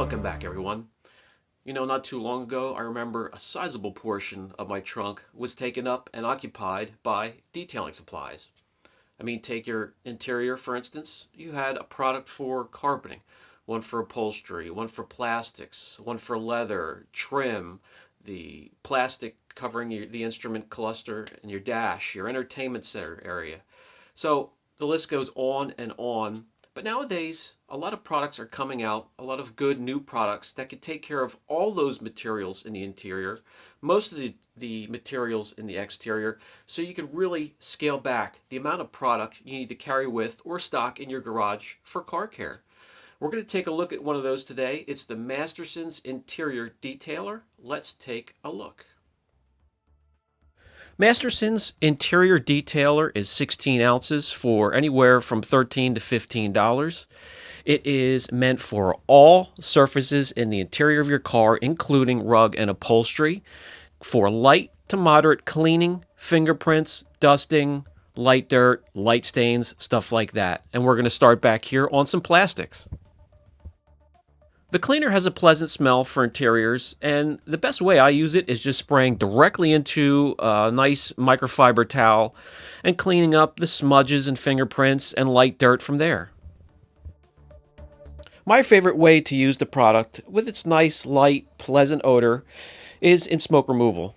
Welcome back, everyone. Not too long ago, I remember a sizable portion of my trunk was taken up and occupied by detailing supplies. Take your interior, for instance. You had a product for carpeting, one for upholstery, one for plastics, one for leather, trim, the plastic covering the instrument cluster and your dash, your entertainment center area. So the list goes on and on. But nowadays, a lot of products are coming out, a lot of good new products that can take care of all those materials in the interior, most of the materials in the exterior, so you can really scale back the amount of product you need to carry with or stock in your garage for car care. We're going to take a look at one of those today. It's the Masterson's Interior Detailer. Let's take a look. Masterson's Interior Detailer is 16 ounces for anywhere from $13 to $15. It is meant for all surfaces in the interior of your car, including rug and upholstery, for light to moderate cleaning, fingerprints, dusting, light dirt, light stains, stuff like that. And we're going to start back here on some plastics. The cleaner has a pleasant smell for interiors, and the best way I use it is just spraying directly into a nice microfiber towel and cleaning up the smudges and fingerprints and light dirt from there. My favorite way to use the product, with its nice, light, pleasant odor, is in smoke removal.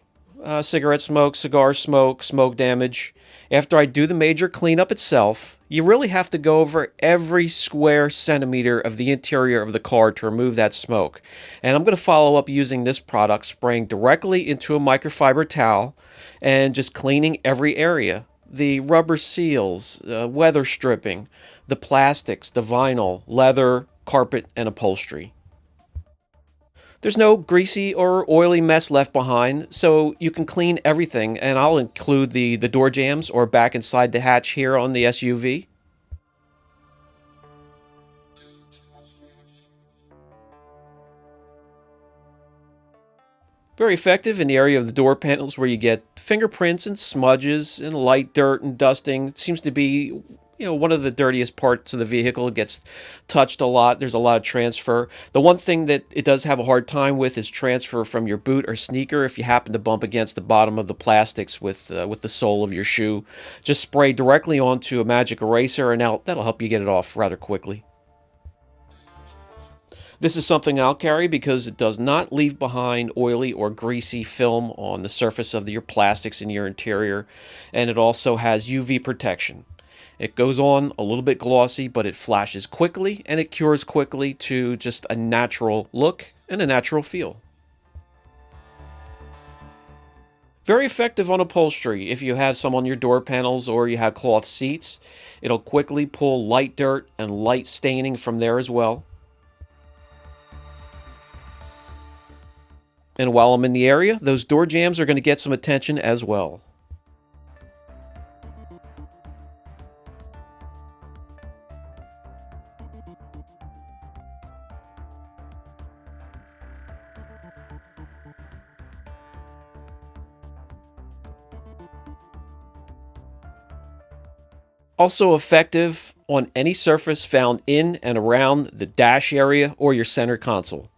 Cigarette smoke, cigar smoke, smoke damage. After I do the major cleanup itself, you really have to go over every square centimeter of the interior of the car to remove that smoke. And I'm going to follow up using this product, spraying directly into a microfiber towel and just cleaning every area. The rubber seals, weather stripping, the plastics, the vinyl, leather, carpet, and upholstery. There's no greasy or oily mess left behind, so you can clean everything, and I'll include the door jambs or back inside the hatch here on the SUV. Very effective in the area of the door panels where you get fingerprints and smudges and light dirt and dusting. It seems to be one of the dirtiest parts of the vehicle. It gets touched a lot. There's a lot of transfer. The one thing that it does have a hard time with is transfer from your boot or sneaker if you happen to bump against the bottom of the plastics with the sole of your shoe. Just spray directly onto a magic eraser, and that'll help you get it off rather quickly. This is something I'll carry because it does not leave behind oily or greasy film on the surface of your plastics in your interior, and it also has UV protection. It goes on a little bit glossy, but it flashes quickly and it cures quickly to just a natural look and a natural feel. Very effective on upholstery. If you have some on your door panels or you have cloth seats, it'll quickly pull light dirt and light staining from there as well. And while I'm in the area, those door jambs are going to get some attention as well. Also effective on any surface found in and around the dash area or your center console.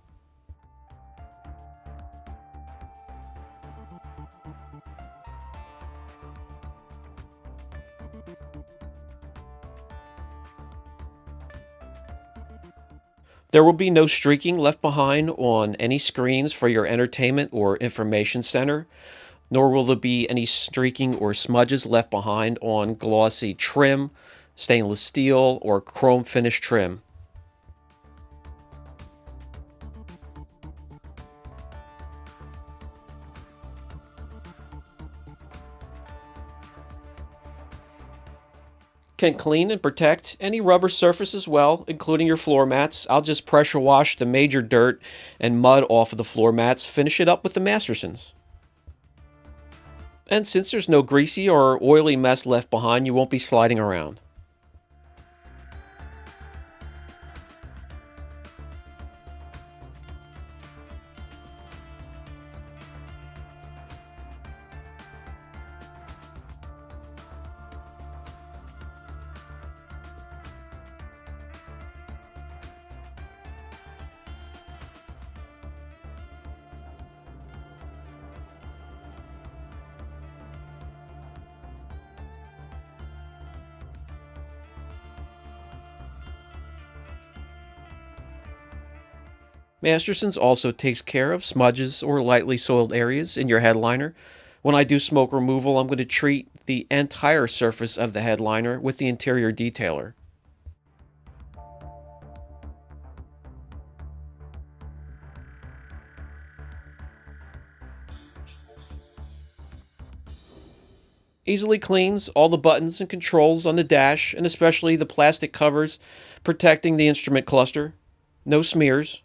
There will be no streaking left behind on any screens for your entertainment or information center, nor will there be any streaking or smudges left behind on glossy trim, stainless steel, or chrome finish trim. Can clean and protect any rubber surface as well, including your floor mats. I'll just pressure wash the major dirt and mud off of the floor mats, finish it up with the Mastersons. And since there's no greasy or oily mess left behind, you won't be sliding around. Masterson's also takes care of smudges or lightly soiled areas in your headliner. When I do smoke removal, I'm going to treat the entire surface of the headliner with the interior detailer. Easily cleans all the buttons and controls on the dash, and especially the plastic covers protecting the instrument cluster. No smears.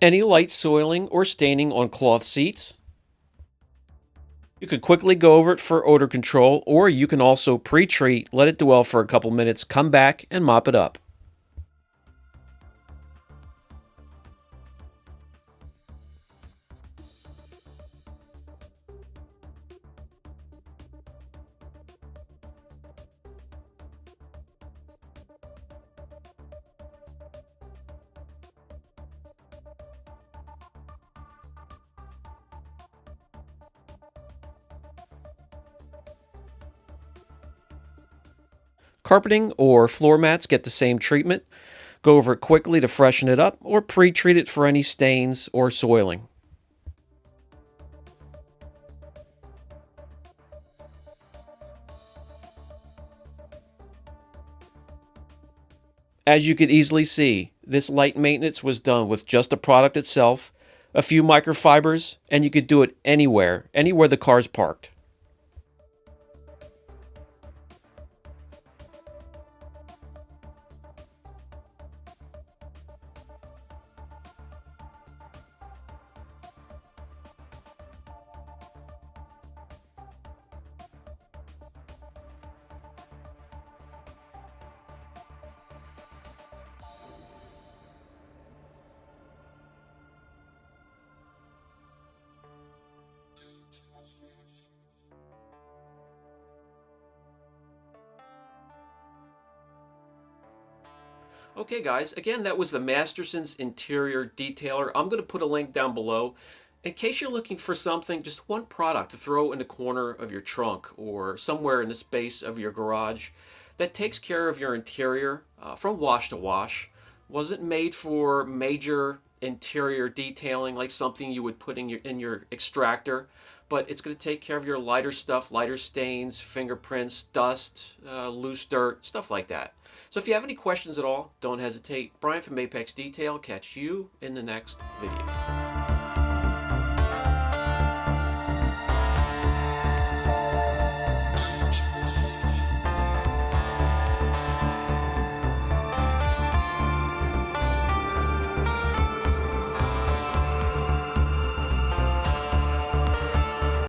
Any light soiling or staining on cloth seats. You could quickly go over it for odor control, or you can also pre-treat, let it dwell for a couple minutes, come back and mop it up. Carpeting or floor mats get the same treatment. Go over it quickly to freshen it up, or pre-treat it for any stains or soiling. As you could easily see, this light maintenance was done with just the product itself, a few microfibers, and you could do it anywhere the car's parked. Okay, guys, again, that was the Masterson's Interior Detailer. I'm going to put a link down below in case you're looking for something, just one product to throw in the corner of your trunk or somewhere in the space of your garage that takes care of your interior from wash to wash. Wasn't made for major interior detailing like something you would put in your extractor, but it's going to take care of your lighter stuff, lighter stains, fingerprints, dust, loose dirt, stuff like that. So if you have any questions at all, don't hesitate. Brian from Apex Detail. Catch you in the next video.